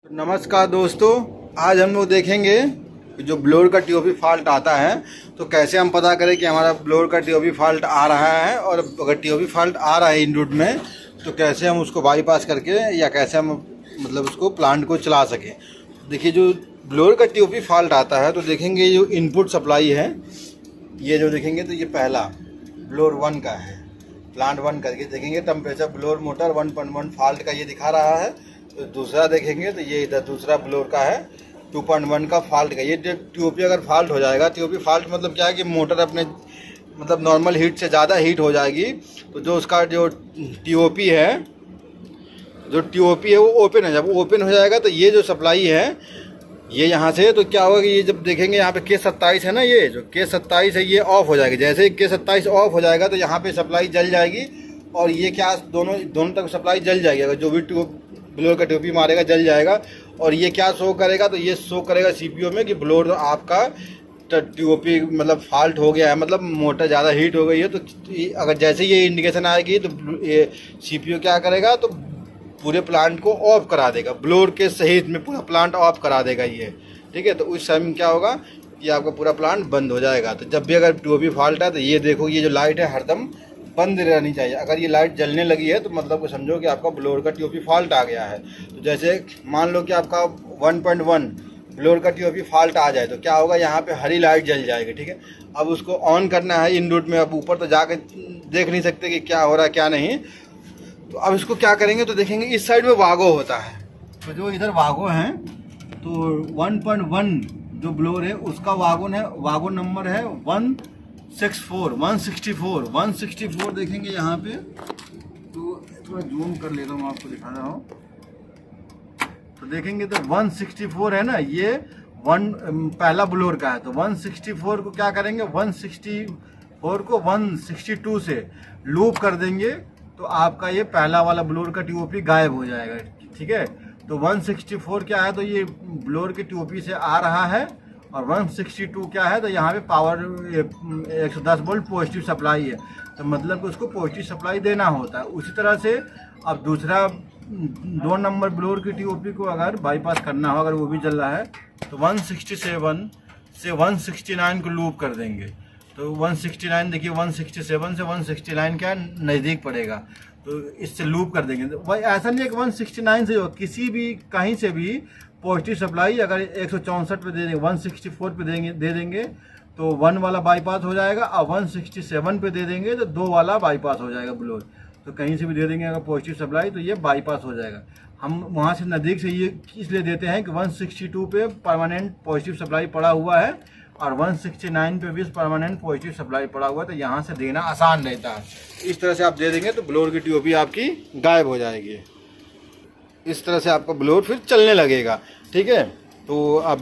नमस्कार दोस्तों, आज हम लोग देखेंगे कि जो ब्लोअर का टीओपी फॉल्ट आता है तो कैसे हम पता करें कि हमारा ब्लोअर का टीओपी फॉल्ट आ रहा है, और अगर टीओपी फॉल्ट आ रहा है इनरूट में तो कैसे हम उसको बाईपास करके या कैसे हम मतलब उसको प्लांट को चला सकें। देखिए, जो ब्लोअर का टीओपी फॉल्ट आता है तो देखेंगे जो इनपुट सप्लाई है, ये जो देखेंगे तो ये पहला ब्लोअर 1 का है, प्लांट 1 करके देखेंगे टेम्परेचर ब्लोअर मोटर 1.1 फॉल्ट का ये दिखा रहा है। तो दूसरा देखेंगे तो ये इधर दूसरा ब्लोअर का है 2.1 का फॉल्ट का। ये टीओपी अगर फॉल्ट हो जाएगा, टीओपी फॉल्ट मतलब क्या है कि मोटर अपने मतलब नॉर्मल हीट से ज़्यादा हीट हो जाएगी, तो जो उसका जो टीओपी है वो ओपन है। जब वो ओपन हो जाएगा तो ये जो सप्लाई है ये यहाँ से, तो क्या होगा कि ये जब देखेंगे यहाँ पे K27 है ना, ये जो K27 है ये ऑफ हो जाएगी। जैसे ही K27 ऑफ हो जाएगा तो यहाँ पे सप्लाई जल जाएगी, और ये क्या दोनों तक सप्लाई जल जाएगी। अगर जो भी ब्लोअर का टीओपी मारेगा जल जाएगा, और ये क्या शो करेगा, तो ये शो करेगा सीपीयू में कि ब्लोअर आपका टीओपी मतलब फॉल्ट हो गया है, मतलब मोटर ज़्यादा हीट हो गई है। तो अगर जैसे ये इंडिकेशन आएगी तो ये सीपीयू क्या करेगा, तो पूरे प्लांट को ऑफ करा देगा, ब्लोअर के सहित में पूरा प्लांट ऑफ करा देगा ये, ठीक है। तो उस टाइम क्या होगा कि आपका पूरा प्लांट बंद हो जाएगा। तो जब भी अगर टीओपी फॉल्ट है तो ये देखो, ये जो लाइट है हरदम बंद रहनी चाहिए। अगर ये लाइट जलने लगी है तो मतलब समझो कि आपका ब्लोअर का टीओपी फॉल्ट आ गया है। तो जैसे मान लो कि आपका 1.1 ब्लोअर का टीओपी फॉल्ट आ जाए तो क्या होगा, यहाँ पे हरी लाइट जल जाएगी, ठीक है। अब उसको ऑन करना है इन रूट में। अब ऊपर तो जाकर देख नहीं सकते कि क्या हो रहा है क्या नहीं। तो अब इसको क्या करेंगे, तो देखेंगे इस साइड में वागो होता है, तो जो इधर वागो हैं तो 1.1 जो ब्लोअर है उसका वागो नंबर है 164 देखेंगे यहाँ पे। तो थोड़ा जूम कर लेता हूँ, आपको दिखा रहा हूँ। तो देखेंगे तो 164 है ना, ये पहला ब्लोअर का है। तो 164 को क्या करेंगे, 164 को 162 से लूप कर देंगे तो आपका ये पहला वाला ब्लोअर का टीओपी गायब हो जाएगा, ठीक है। तो 164 क्या है, तो ये ब्लोअर के टीओपी से आ रहा है, और 162 क्या है, तो यहाँ पे पावर 110 वोल्ट पॉजिटिव सप्लाई है, तो मतलब कि उसको पॉजिटिव सप्लाई देना होता है। उसी तरह से अब दूसरा 2 नंबर ब्लोअर की टीओपी को अगर बाईपास करना हो, अगर वो भी जल रहा है, तो 167 से 169 को लूप कर देंगे। तो 169 देखिए, 167 से 169 क्या नज़दीक पड़ेगा, तो इससे लूप कर देंगे। तो भाई ऐसा नहीं है कि 169 से हो, किसी भी कहीं से भी पॉजिटिव सप्लाई अगर 164 पे दे देंगे, 164 पे दे देंगे तो 1 वाला बाईपास हो जाएगा, और 167 पे दे देंगे तो 2 वाला बाईपास हो जाएगा ब्लोअर। तो कहीं से भी दे देंगे अगर पॉजिटिव सप्लाई तो ये बाईपास हो जाएगा। हम वहाँ से नज़दीक से ये इसलिए देते हैं कि 162 पे परमानेंट पॉजिटिव सप्लाई पड़ा हुआ है, और 169 पे भी परमानेंट पॉजिटिव सप्लाई पड़ा हुआ है, तो यहाँ से देना आसान रहता है। इस तरह से आप दे देंगे तो ब्लोअर की टीओपी आपकी गायब हो जाएगी। इस तरह से आपका ब्लोअर फिर चलने लगेगा, ठीक है। तो अब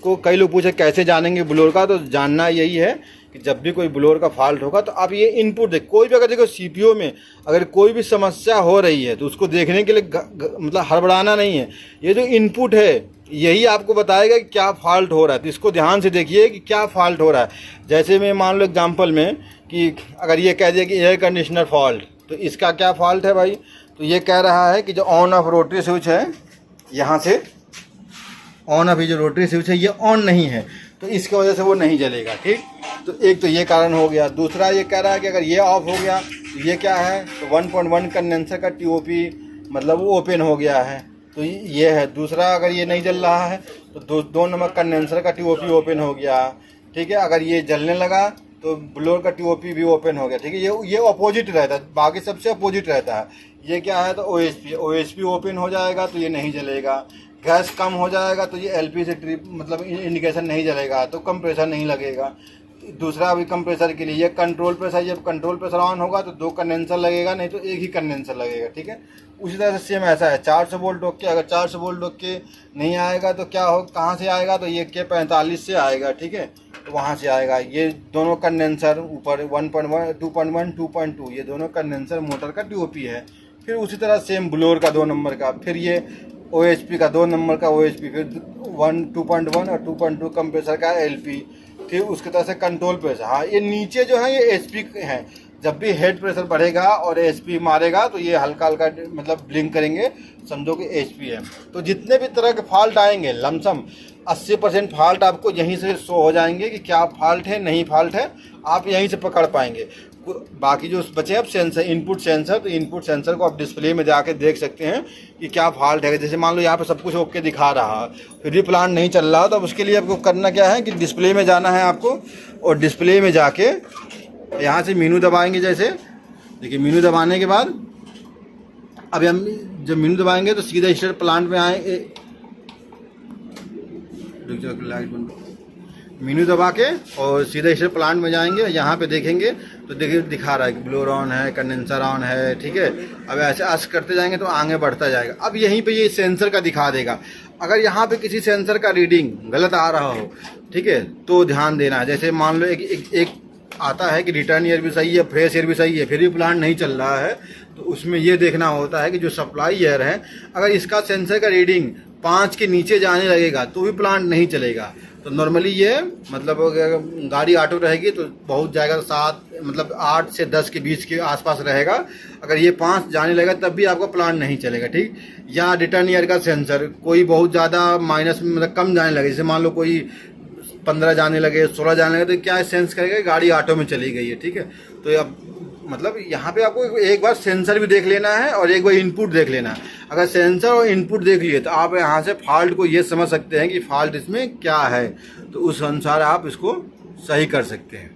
को कई लोग पूछे कैसे जानेंगे ब्लोअर का, तो जानना यही है कि जब भी कोई ब्लोअर का फॉल्ट होगा तो आप ये इनपुट देख, कोई भी अगर देखो सीपीयू में अगर कोई भी समस्या हो रही है तो उसको देखने के लिए मतलब हड़बड़ाना नहीं है। ये जो इनपुट है यही आपको बताएगा कि क्या फॉल्ट हो रहा है, तो इसको ध्यान से देखिए कि क्या फॉल्ट हो रहा है। जैसे मैं मान लो एग्जाम्पल में कि अगर ये कह दिया कि एयर कंडीशनर फॉल्ट, तो इसका क्या फॉल्ट है भाई, तो ये कह रहा है कि जो ऑन ऑफ रोटरी स्विच है, यहाँ से ऑन ऑफ जो रोटरी स्विच है ये ऑन नहीं है, तो इसकी वजह से वो नहीं जलेगा, ठीक। तो एक तो ये कारण हो गया। दूसरा ये कह रहा है कि अगर ये ऑफ हो गया तो ये क्या है, तो 1.1 कंडेंसर का टीओपी मतलब वो ओपन हो गया है, तो ये है। दूसरा अगर ये नहीं जल रहा है तो 2 नंबर कंडेंसर का टीओपी ओपन हो गया, ठीक है। अगर ये जलने लगा तो ब्लोअर का टीओपी भी ओपन हो गया, ठीक है। ये अपोजिट रहता है, बाकी सबसे अपोजिट रहता है। ये क्या है, तो ओएसपी ओपन हो जाएगा तो ये नहीं जलेगा। गैस कम हो जाएगा तो ये एलपी से ट्रिप मतलब इंडिकेशन नहीं जलेगा, तो कंप्रेसर नहीं लगेगा। दूसरा अभी कंप्रेसर के लिए ये कंट्रोल प्रेशर, जब कंट्रोल प्रेशर ऑन होगा तो 2 कंडेंसर लगेगा, नहीं तो एक ही कंडेंसर लगेगा, ठीक है। उसी तरह से सेम ऐसा है 400 वोल्ट ओके, अगर 400 वोल्ट ओके नहीं आएगा तो क्या हो, कहाँ से आएगा, तो ये K45 से आएगा, ठीक है। तो वहाँ से आएगा। ये दोनों कंडेंसर ऊपर 1.1 2.1 2.2 ये दोनों कंडेंसर मोटर का टीओपी है। फिर उसी तरह सेम ब्लोअर का 2 नंबर का, फिर ये ओएचपी का 2 नंबर का ओएचपी, फिर 2.1 और 2.2 कंप्रेसर का एलपी, फिर उसके तरह से कंट्रोल प्रेशर। हाँ, ये नीचे जो है ये एचपी है, जब भी हेड प्रेशर बढ़ेगा और एचपी मारेगा तो ये हल्का हल्का मतलब ब्लिंक करेंगे, समझो कि एचपी है। तो जितने भी तरह के फॉल्ट आएंगे लमसम 80% फॉल्ट आपको यहीं से शो हो जाएंगे कि क्या फॉल्ट है, नहीं फॉल्ट है, आप यहीं से पकड़ पाएंगे। बाकी जो बचे अब सेंसर, इनपुट सेंसर, तो इनपुट सेंसर को आप डिस्प्ले में जाके देख सकते हैं कि क्या फॉल्ट है। जैसे मान लो यहाँ पे सब कुछ ओके दिखा रहा फिर भी प्लांट नहीं चल रहा, तो अब उसके लिए आपको करना क्या है कि डिस्प्ले में जाना है आपको, और डिस्प्ले में जाके यहाँ से मीनू दबाएंगे। जैसे देखिए मीनू दबाने के बाद अब हम जब मीनू दबाएंगे तो सीधा स्टार्ट प्लांट में आएंगे। लाइट बंद, मीनू दबा के और सीधा स्टार्ट प्लांट में जाएंगे। यहाँ पे देखेंगे तो देखिए दिखा रहा है कि ब्लोअर ऑन है, कंडेंसर ऑन है, ठीक है। अब ऐसे आस करते जाएंगे तो आगे बढ़ता जाएगा। अब यहीं पे ये सेंसर का दिखा देगा। अगर यहाँ पे किसी सेंसर का रीडिंग गलत आ रहा हो, ठीक है, तो ध्यान देना है। जैसे मान लो एक आता है कि रिटर्न ईयर भी सही है, फ्रेश ईयर भी सही है, फिर भी प्लांट नहीं चल रहा है, तो उसमें ये देखना होता है कि जो सप्लाई ईयर है, अगर इसका सेंसर का रीडिंग 5 के नीचे जाने लगेगा तो भी प्लांट नहीं चलेगा। तो नॉर्मली ये मतलब अगर गाड़ी ऑटो रहेगी तो बहुत जाएगा 7 मतलब 8 से 10 के बीच के आसपास रहेगा। अगर ये 5 जाने लगेगा तब भी आपका प्लांट नहीं चलेगा, ठीक। या रिटर्न ईयर का सेंसर कोई बहुत ज़्यादा माइनस में मतलब कम जाने लगे, जैसे मान लो कोई 15 जाने लगे, 16 जाने लगे, तो क्या सेंस करेगा गाड़ी ऑटो में चली गई है, ठीक है। तो अब मतलब यहाँ पे आपको एक बार सेंसर भी देख लेना है और एक बार इनपुट देख लेना है। अगर सेंसर और इनपुट देख लिए तो आप यहाँ से फॉल्ट को ये समझ सकते हैं कि फॉल्ट इसमें क्या है, तो उस अनुसार आप इसको सही कर सकते हैं।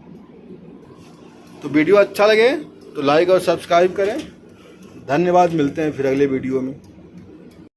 तो वीडियो अच्छा लगे तो लाइक और सब्सक्राइब करें। धन्यवाद, मिलते हैं फिर अगले वीडियो में।